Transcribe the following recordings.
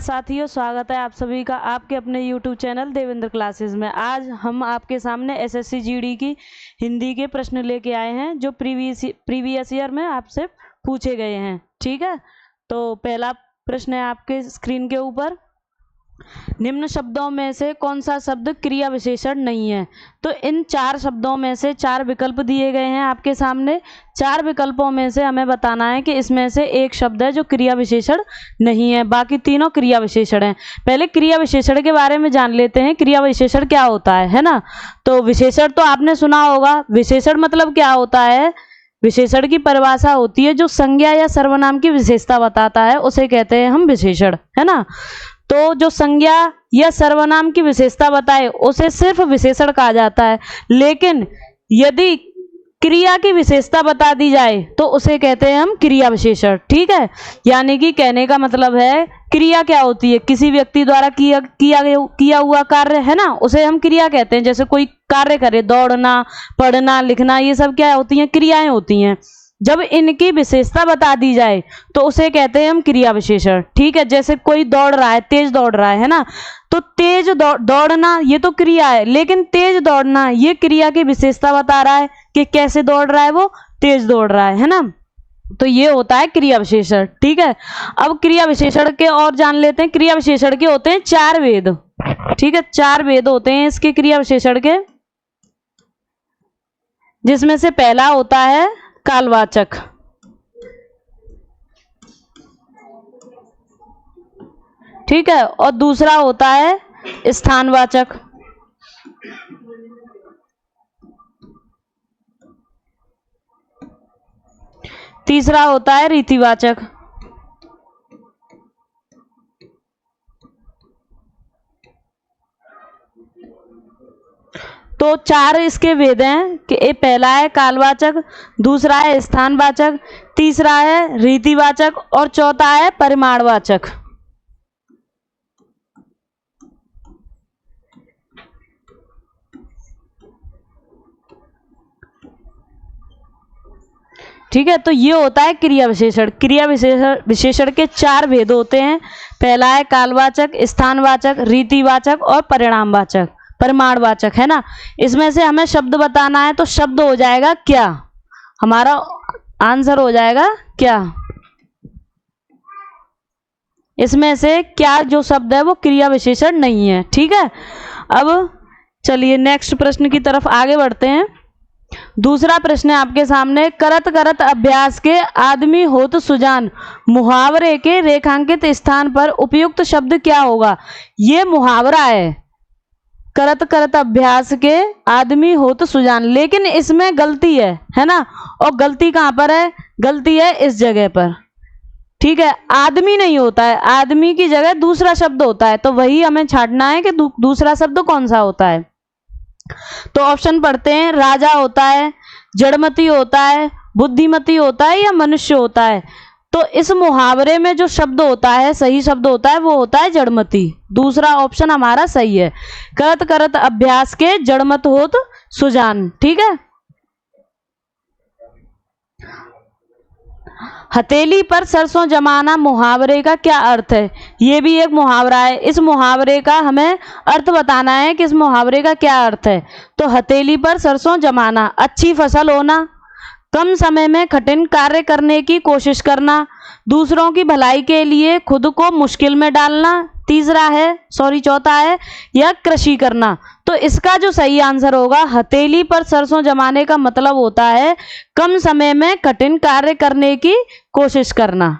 साथियों, स्वागत है आप सभी का आपके अपने YouTube चैनल देवेंद्र क्लासेस में। आज हम आपके सामने एसएससी जीडी की हिंदी के प्रश्न लेके आए हैं जो प्रीवियस ईयर में आपसे पूछे गए हैं। ठीक है, तो पहला प्रश्न है आपके स्क्रीन के ऊपर, निम्न शब्दों में से कौन सा शब्द क्रिया विशेषण नहीं है। तो इन चार शब्दों में से चार विकल्प दिए गए हैं आपके सामने। चार विकल्पों में से हमें बताना है कि इसमें से एक शब्द है जो क्रिया विशेषण नहीं है, बाकी तीनों क्रिया विशेषण हैं। पहले क्रिया विशेषण के बारे में जान लेते हैं, क्रिया विशेषण क्या होता है ना। तो विशेषण तो आपने सुना होगा। विशेषण मतलब क्या होता है? विशेषण की परिभाषा होती है जो संज्ञा या सर्वनाम की विशेषता बताता है, उसे कहते हैं हम विशेषण, है ना। तो जो संज्ञा या सर्वनाम की विशेषता बताए उसे सिर्फ विशेषण कहा जाता है, लेकिन यदि क्रिया की विशेषता बता दी जाए तो उसे कहते हैं हम क्रिया विशेषण। ठीक है, यानी कि कहने का मतलब है क्रिया क्या होती है, किसी व्यक्ति द्वारा किया हुआ कार्य है ना, उसे हम क्रिया कहते हैं। जैसे कोई कार्य करे, दौड़ना, पढ़ना, लिखना, ये सब क्या होती हैं? क्रियाएं होती हैं। जब इनकी विशेषता बता दी जाए तो उसे कहते हैं हम क्रिया विशेषण। ठीक है, जैसे कोई दौड़ रहा है, तेज दौड़ रहा है ना, तो तेज दौड़ना ये तो क्रिया है, लेकिन तेज दौड़ना ये क्रिया की विशेषता बता रहा है कि कैसे दौड़ रहा है, वो तेज दौड़ रहा है ना। तो ये होता है क्रिया विशेषण। ठीक है, अब क्रिया विशेषण के और जान लेते हैं। क्रिया विशेषण के होते हैं चार वेद। ठीक है, चार वेद होते हैं इसके क्रिया विशेषण के, जिसमें से पहला होता है कालवाचक। ठीक है, और दूसरा होता है स्थानवाचक। तीसरा होता है रीतिवाचक। तो चार इसके वेद हैं कि ये पहला है कालवाचक, दूसरा है स्थानवाचक, तीसरा है रीतिवाचक और चौथा है परिमाणवाचक। ठीक है, तो ये होता है क्रिया विशेषण। क्रिया विशेषण के चार भेद होते हैं। पहला है कालवाचक, स्थानवाचक, रीतिवाचक और परिमाणवाचक, है ना। इसमें से हमें शब्द बताना है, तो शब्द हो जाएगा क्या, हमारा आंसर हो जाएगा क्या। इसमें से क्या जो शब्द है वो क्रिया विशेषण नहीं है। ठीक है, अब चलिए नेक्स्ट प्रश्न की तरफ आगे बढ़ते हैं। दूसरा प्रश्न है आपके सामने, करत करत अभ्यास के आदमी होत सुजान, मुहावरे के रेखांकित स्थान पर उपयुक्त शब्द क्या होगा। ये मुहावरा है, करत करत अभ्यास के आदमी होत सुजान, लेकिन इसमें गलती है ना। और गलती कहाँ पर है? गलती है इस जगह पर। ठीक है, आदमी नहीं होता है, आदमी की जगह दूसरा शब्द होता है, तो वही हमें छांटना है कि दूसरा शब्द कौन सा होता है। तो ऑप्शन पढ़ते हैं, राजा होता है, जड़मती होता है, बुद्धिमती होता है या मनुष्य होता है। तो इस मुहावरे में जो शब्द होता है, सही शब्द होता है, वो होता है जड़मती। दूसरा ऑप्शन हमारा सही है, करत करत अभ्यास के जड़मत होत सुजान। ठीक है, हथेली पर सरसों जमाना मुहावरे का क्या अर्थ है। ये भी एक मुहावरा है, इस मुहावरे का हमें अर्थ बताना है कि इस मुहावरे का क्या अर्थ है। तो हथेली पर सरसों जमाना, अच्छी फसल होना, कम समय में कठिन कार्य करने की कोशिश करना, दूसरों की भलाई के लिए खुद को मुश्किल में डालना, चौथा है या कृषि करना। तो इसका जो सही आंसर होगा, हथेली पर सरसों जमाने का मतलब होता है कम समय में कठिन कार्य करने की कोशिश करना।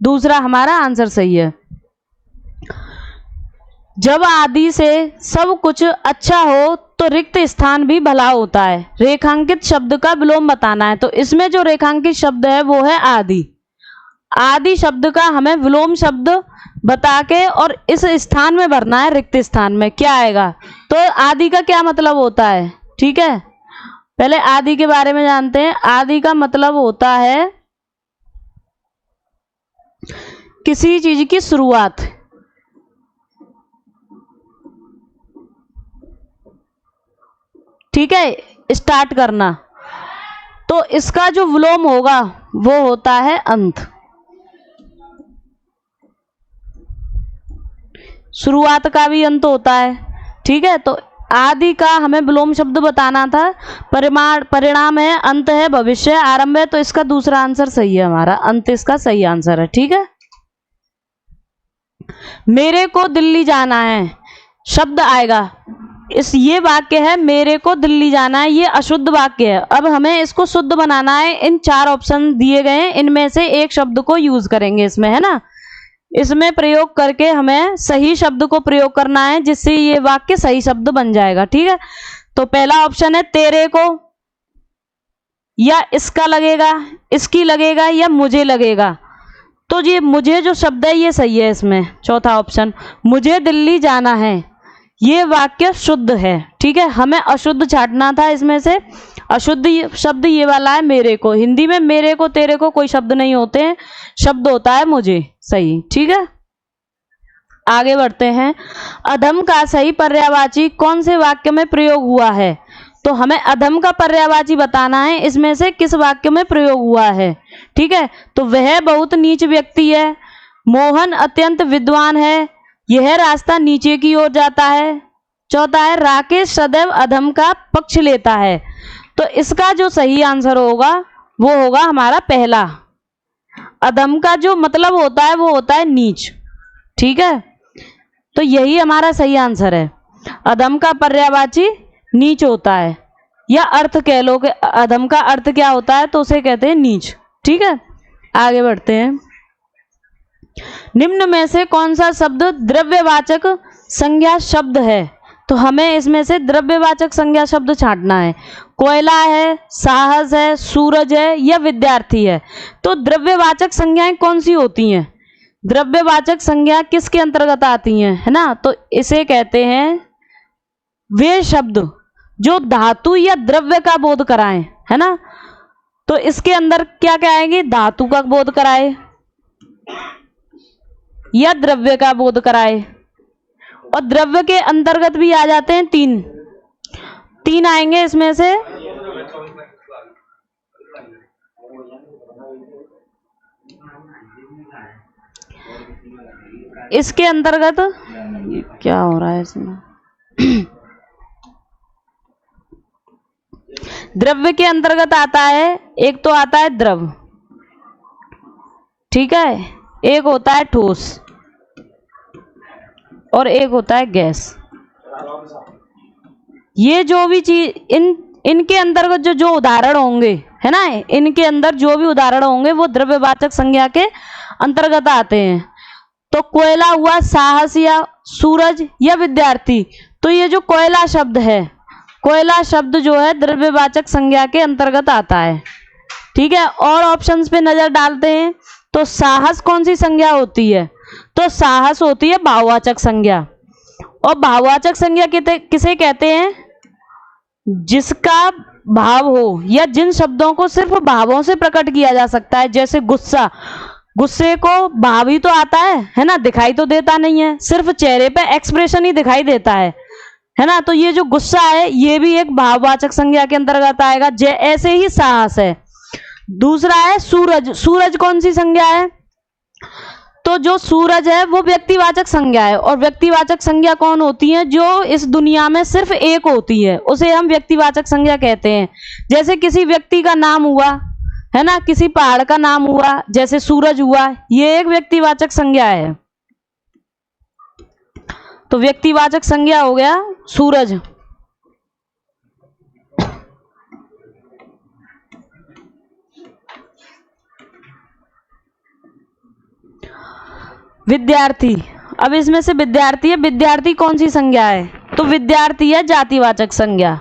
दूसरा हमारा आंसर सही है। जब आदि से सब कुछ अच्छा हो तो रिक्त स्थान भी भला होता है। रेखांकित शब्द का विलोम बताना है, तो इसमें जो रेखांकित शब्द है वो है आदि। आदि शब्द का हमें विलोम शब्द बता के और इस स्थान में भरना है, रिक्त स्थान में क्या आएगा। तो आदि का क्या मतलब होता है? ठीक है, पहले आदि के बारे में जानते हैं। आदि का मतलब होता है किसी चीज की शुरुआत। ठीक है, स्टार्ट करना। तो इसका जो विलोम होगा वो होता है अंत। शुरुआत का भी अंत होता है। ठीक है, तो आदि का हमें विलोम शब्द बताना था। परिणाम है, अंत है, भविष्य, आरंभ है, तो इसका दूसरा आंसर सही है हमारा, अंत इसका सही आंसर है। ठीक है, मेरे को दिल्ली जाना है शब्द आएगा, ये वाक्य है मेरे को दिल्ली जाना है, ये अशुद्ध वाक्य है। अब हमें इसको शुद्ध बनाना है। इन 4 ऑप्शन दिए गए हैं, इनमें से एक शब्द को यूज करेंगे इसमें, है ना। इसमें प्रयोग करके हमें सही शब्द को प्रयोग करना है, जिससे ये वाक्य सही शब्द बन जाएगा। ठीक है, तो पहला ऑप्शन है तेरे को, या इसका लगेगा, इसकी लगेगा, या मुझे लगेगा। तो ये मुझे जो शब्द है ये सही है इसमें। चौथा ऑप्शन, मुझे दिल्ली जाना है, ये वाक्य शुद्ध है। ठीक है, हमें अशुद्ध छांटना था इसमें से। अशुद्ध शब्द ये वाला है मेरे को। हिंदी में मेरे को तेरे को कोई शब्द नहीं होते हैं, शब्द होता है मुझे। सही। ठीक है, आगे बढ़ते हैं। अधम का सही पर्यायवाची कौन से वाक्य में प्रयोग हुआ है? तो हमें अधम का पर्यायवाची बताना है, इसमें से किस वाक्य में प्रयोग हुआ है। ठीक है, तो वह बहुत नीच व्यक्ति है, मोहन अत्यंत विद्वान है, यह रास्ता नीचे की ओर जाता है। चौथा है राकेश सदैव अधम का पक्ष लेता है। तो इसका जो सही आंसर होगा वो होगा हमारा पहला। अधम का जो मतलब होता है वो होता है नीच। ठीक है, तो यही हमारा सही आंसर है। अधम का पर्यायवाची नीच होता है, या अर्थ कह लो कि अधम का अर्थ क्या होता है, तो उसे कहते हैं नीच। ठीक है, आगे बढ़ते हैं। निम्न में से कौन सा शब्द द्रव्यवाचक संज्ञा शब्द है? तो हमें इसमें से द्रव्यवाचक संज्ञा शब्द छांटना है। कोयला है, साहस है, सूरज है, या विद्यार्थी है। तो द्रव्यवाचक संज्ञाएं कौन सी होती हैं? द्रव्यवाचक संज्ञा किसके अंतर्गत आती हैं, है ना। तो इसे कहते हैं वे शब्द जो धातु या द्रव्य का बोध कराएं, है ना। तो इसके अंदर क्या क्या आएंगे? धातु का बोध कराए या द्रव्य का बोध कराए। और द्रव्य के अंतर्गत भी आ जाते हैं तीन आएंगे इसमें से। इसके अंतर्गत क्या हो रहा है इसमें द्रव्य के अंतर्गत आता है, एक तो आता है द्रव, ठीक है, एक होता है ठोस और एक होता है गैस। ये जो भी चीज इनके अंतर्गत जो उदाहरण होंगे, है ना, इनके अंदर जो भी उदाहरण होंगे वो द्रव्यवाचक संज्ञा के अंतर्गत आते हैं। तो कोयला हुआ, साहस या सूरज या विद्यार्थी। तो ये जो कोयला शब्द है, कोयला शब्द जो है द्रव्यवाचक संज्ञा के अंतर्गत आता है। ठीक है, और ऑप्शंस पे नजर डालते हैं। तो साहस कौन सी संज्ञा होती है? तो साहस होती है भाववाचक संज्ञा। और भाववाचक संज्ञा किसे कहते हैं? जिसका भाव हो या जिन शब्दों को सिर्फ भावों से प्रकट किया जा सकता है। जैसे गुस्सा, गुस्से को भाव ही तो आता है ना, दिखाई तो देता नहीं है, सिर्फ चेहरे पे एक्सप्रेशन ही दिखाई देता है ना। तो ये जो गुस्सा है ये भी एक भाववाचक संज्ञा के अंतर्गत आएगा। ऐसे ही साहस है। दूसरा है सूरज। सूरज कौन सी संज्ञा है? तो जो सूरज है वो व्यक्तिवाचक संज्ञा है। और व्यक्तिवाचक संज्ञा कौन होती है? जो इस दुनिया में सिर्फ एक होती है, उसे हम व्यक्तिवाचक संज्ञा कहते हैं। जैसे किसी व्यक्ति का नाम हुआ, है ना, किसी पहाड़ का नाम हुआ, जैसे सूरज हुआ, ये एक व्यक्तिवाचक संज्ञा है। तो व्यक्तिवाचक संज्ञा हो गया सूरज। विद्यार्थी। अब इसमें से विद्यार्थी है, विद्यार्थी कौन सी संज्ञा है? तो विद्यार्थी है जातिवाचक संज्ञा,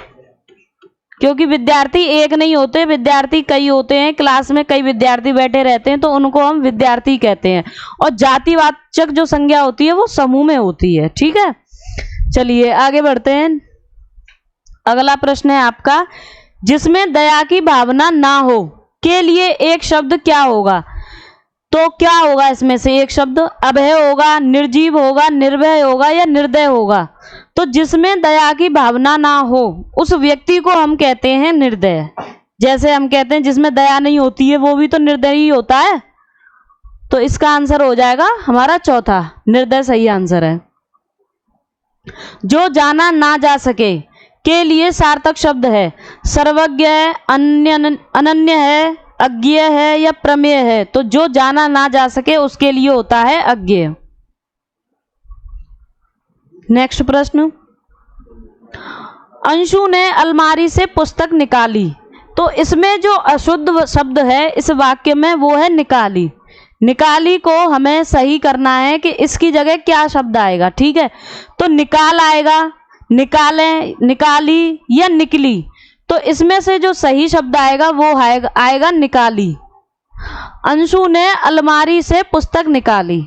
क्योंकि विद्यार्थी एक नहीं होते, विद्यार्थी कई होते हैं। क्लास में कई विद्यार्थी बैठे रहते हैं तो उनको हम विद्यार्थी कहते हैं। और जातिवाचक जो संज्ञा होती है वो समूह में होती है। ठीक है, चलिए आगे बढ़ते हैं। अगला प्रश्न है आपका, जिसमें दया की भावना ना हो के लिए एक शब्द क्या होगा? तो क्या होगा इसमें से एक शब्द? अभय होगा, निर्जीव होगा, निर्भय होगा, या निर्दय होगा। तो जिसमें दया की भावना ना हो उस व्यक्ति को हम कहते हैं निर्दय। जैसे हम कहते हैं जिसमें दया नहीं होती है वो भी तो निर्दय ही होता है। तो इसका आंसर हो जाएगा हमारा चौथा, निर्दय सही आंसर है। जो जाना ना जा सके के लिए सार्थक शब्द है। सर्वज्ञ है, अनन्य है, अज्ञेय है या प्रमेय है। तो जो जाना ना जा सके उसके लिए होता है अज्ञेय। नेक्स्ट प्रश्न, अंशु ने अलमारी से पुस्तक निकाली। तो इसमें जो अशुद्ध शब्द है इस वाक्य में वो है निकाली। निकाली को हमें सही करना है कि इसकी जगह क्या शब्द आएगा। ठीक है, तो निकाल आएगा, निकालें, निकाली या निकली। तो इसमें से जो सही शब्द आएगा वो आएगा निकाली। अंशु ने अलमारी से पुस्तक निकाली,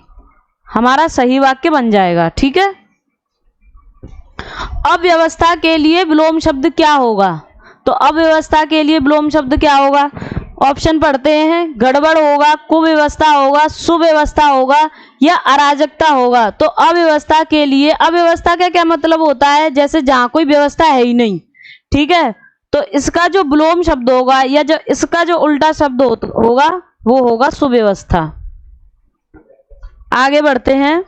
हमारा सही वाक्य बन जाएगा। ठीक है, अव्यवस्था के लिए विलोम शब्द क्या होगा। तो अव्यवस्था के लिए विलोम शब्द क्या होगा, ऑप्शन पढ़ते हैं। गड़बड़ होगा, कुव्यवस्था होगा, सुव्यवस्था होगा या अराजकता होगा। तो अव्यवस्था के लिए, अव्यवस्था का क्या मतलब होता है, जैसे जहां कोई व्यवस्था है ही नहीं। ठीक है, तो इसका जो विलोम शब्द होगा या जो इसका जो उल्टा शब्द होगा वो होगा सुव्यवस्था। आगे बढ़ते हैं,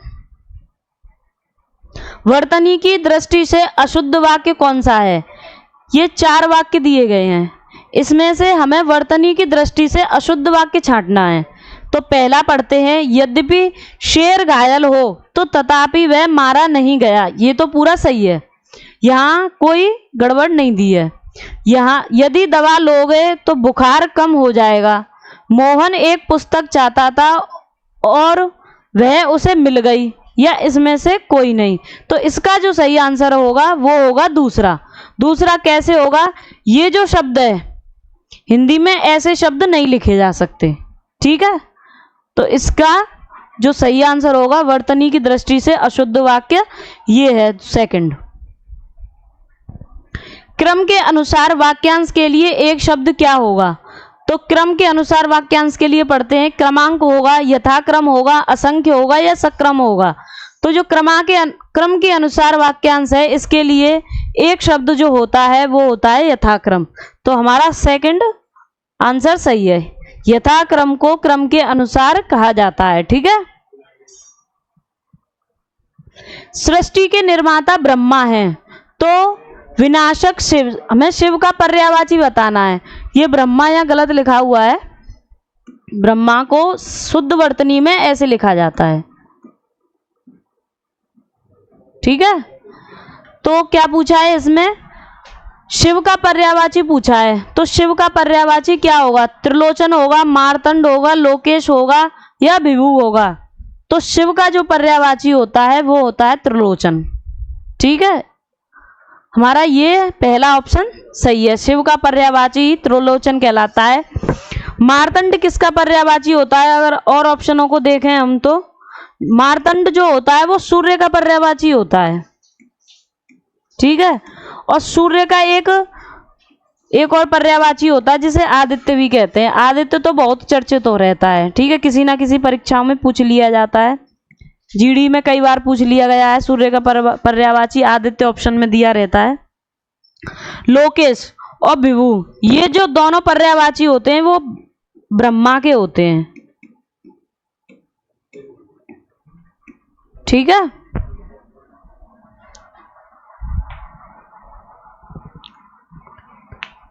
वर्तनी की दृष्टि से अशुद्ध वाक्य कौन सा है। ये 4 वाक्य दिए गए हैं, इसमें से हमें वर्तनी की दृष्टि से अशुद्ध वाक्य छांटना है। तो पहला पढ़ते हैं, यद्यपि शेर घायल हो तो तथापि वह मारा नहीं गया। ये तो पूरा सही है, यहाँ कोई गड़बड़ नहीं दी है। यहाँ यदि दवा लोगे तो बुखार कम हो जाएगा। मोहन एक पुस्तक चाहता था और वह उसे मिल गई, या इसमें से कोई नहीं। तो इसका जो सही आंसर होगा वो होगा दूसरा। दूसरा कैसे होगा, ये जो शब्द है हिंदी में ऐसे शब्द नहीं लिखे जा सकते। ठीक है, तो इसका जो सही आंसर होगा वर्तनी की दृष्टि से अशुद्ध वाक्य ये है सेकंड। क्रम के अनुसार वाक्यांश के लिए एक शब्द क्या होगा। तो क्रम के अनुसार वाक्यांश के लिए पढ़ते हैं, क्रमांक होगा, यथाक्रम होगा, असंख्य होगा या सक्रम होगा। तो जो क्रम के अनुसार वाक्यांश है इसके लिए एक शब्द जो होता है वो होता है यथाक्रम। तो हमारा सेकंड आंसर सही है, यथाक्रम को क्रम के अनुसार कहा जाता है। ठीक है, सृष्टि के निर्माता ब्रह्मा हैं, तो विनाशक शिव, हमें शिव का पर्यायवाची बताना है। ये ब्रह्मा यहाँ गलत लिखा हुआ है, ब्रह्मा को शुद्ध वर्तनी में ऐसे लिखा जाता है। ठीक है, तो क्या पूछा है इसमें, शिव का पर्यायवाची पूछा है। तो शिव का पर्यायवाची क्या होगा, त्रिलोचन होगा, मार्तंड होगा, लोकेश होगा या विभु होगा। तो शिव का जो पर्यायवाची होता है वो होता है त्रिलोचन। ठीक है, हमारा ये पहला ऑप्शन सही है, शिव का पर्यायवाची त्रिलोचन कहलाता है। मार्तंड किसका पर्यायवाची होता है, अगर और ऑप्शनों को देखें हम तो मार्तंड जो होता है वो सूर्य का पर्यायवाची होता है। ठीक है, और सूर्य का एक और पर्यायवाची होता है जिसे आदित्य भी कहते हैं। आदित्य तो बहुत चर्चित हो रहता है। ठीक है, किसी ना किसी परीक्षाओं में पूछ लिया जाता है, जीडी में कई बार पूछ लिया गया है। सूर्य का पर्यायवाची आदित्य ऑप्शन में दिया रहता है। लोकेश और विभु, ये जो दोनों पर्यायवाची होते हैं वो ब्रह्मा के होते हैं। ठीक है,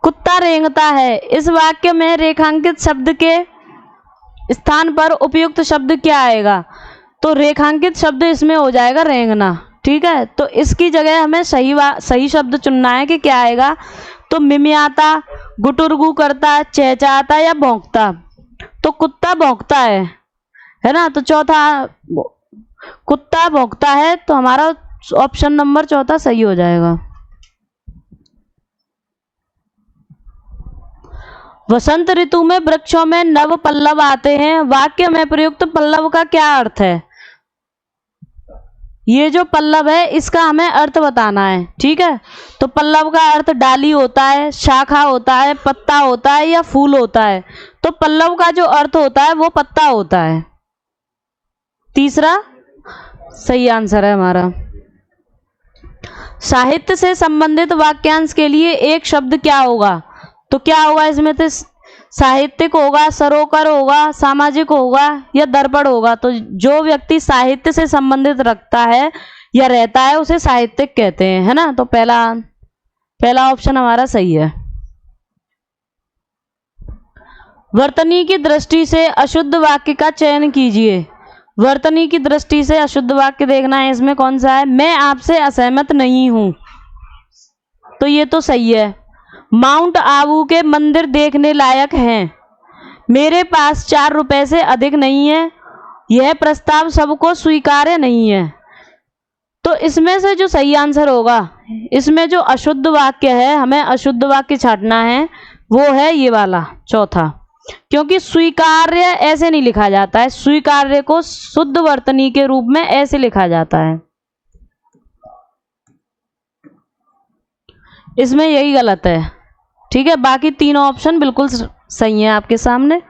कुत्ता रेंगता है, इस वाक्य में रेखांकित शब्द के स्थान पर उपयुक्त शब्द क्या आएगा। तो रेखांकित शब्द इसमें हो जाएगा रेंगना। ठीक है, तो इसकी जगह हमें सही शब्द चुनना है कि क्या आएगा। तो मिमियाता, गुटुरगु करता, चहचहाता या भौंकता। तो कुत्ता भौंकता है ना, तो चौथा कुत्ता भौंकता है, तो हमारा ऑप्शन नंबर चौथा सही हो जाएगा। वसंत ऋतु में वृक्षों में नव पल्लव आते हैं, वाक्य में प्रयुक्त पल्लव का क्या अर्थ है। ये जो पल्लव है इसका हमें अर्थ बताना है। ठीक है, तो पल्लव का अर्थ डाली होता है, शाखा होता है, पत्ता होता है या फूल होता है। तो पल्लव का जो अर्थ होता है वो पत्ता होता है। तीसरा सही आंसर है हमारा। साहित्य से संबंधित वाक्यांश के लिए एक शब्द क्या होगा। तो क्या होगा इसमें, तो साहित्यिक होगा, सरोकार होगा, सामाजिक होगा या दर्पण होगा। तो जो व्यक्ति साहित्य से संबंधित रखता है या रहता है उसे साहित्यिक कहते हैं, है ना। तो पहला ऑप्शन हमारा सही है। वर्तनी की दृष्टि से अशुद्ध वाक्य का चयन कीजिए। वर्तनी की दृष्टि से अशुद्ध वाक्य देखना है, इसमें कौन सा है? मैं आपसे असहमत नहीं हूं, तो ये तो सही है। माउंट आबू के मंदिर देखने लायक हैं। मेरे पास 4 रुपए से अधिक नहीं है। यह प्रस्ताव सबको स्वीकार्य नहीं है। तो इसमें से जो सही आंसर होगा, इसमें जो अशुद्ध वाक्य है, हमें अशुद्ध वाक्य छांटना है, वो है ये वाला चौथा। क्योंकि स्वीकार्य ऐसे नहीं लिखा जाता है, स्वीकार्य को शुद्ध वर्तनी के रूप में ऐसे लिखा जाता है। इसमें यही गलत है, ठीक है। बाकी तीनों ऑप्शन बिल्कुल सही है आपके सामने।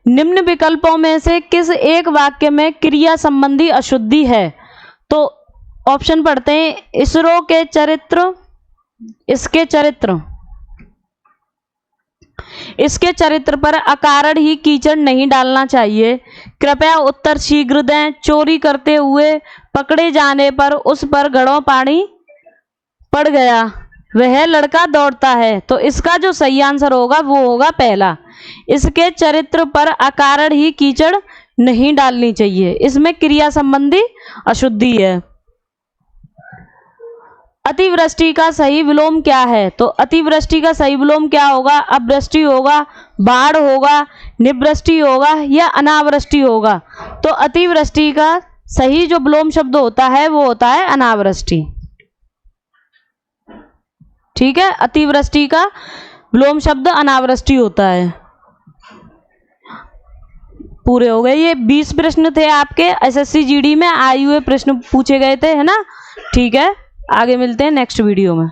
निम्न विकल्पों में से किस एक वाक्य में क्रिया संबंधी अशुद्धि है? तो ऑप्शन पढ़ते हैं। इसरो के चरित्र, इसके चरित्र पर अकारण ही कीचड़ नहीं डालना चाहिए। कृपया उत्तर शीघ्र दें। चोरी करते हुए पकड़े जाने पर उस पर घड़ों पानी पड़ गया, वह लड़का दौड़ता है। तो इसका जो सही आंसर होगा वो होगा पहला, इसके चरित्र पर अकारण ही कीचड़ नहीं डालनी चाहिए। इसमें क्रिया संबंधी अशुद्धि है। अतिवृष्टि का सही विलोम क्या है? तो अतिवृष्टि का सही विलोम क्या होगा? अवृष्टि होगा, बाढ़ होगा, निवृष्टि होगा या अनावृष्टि होगा। तो अतिवृष्टि का सही जो विलोम शब्द होता है वो होता है अनावृष्टि, ठीक है। अतिवृष्टि का विलोम शब्द अनावृष्टि होता है। पूरे हो गए। ये 20 प्रश्न थे आपके एसएससी जीडी में आए हुए प्रश्न पूछे गए थे, है ना। ठीक है, आगे मिलते हैं नेक्स्ट वीडियो में।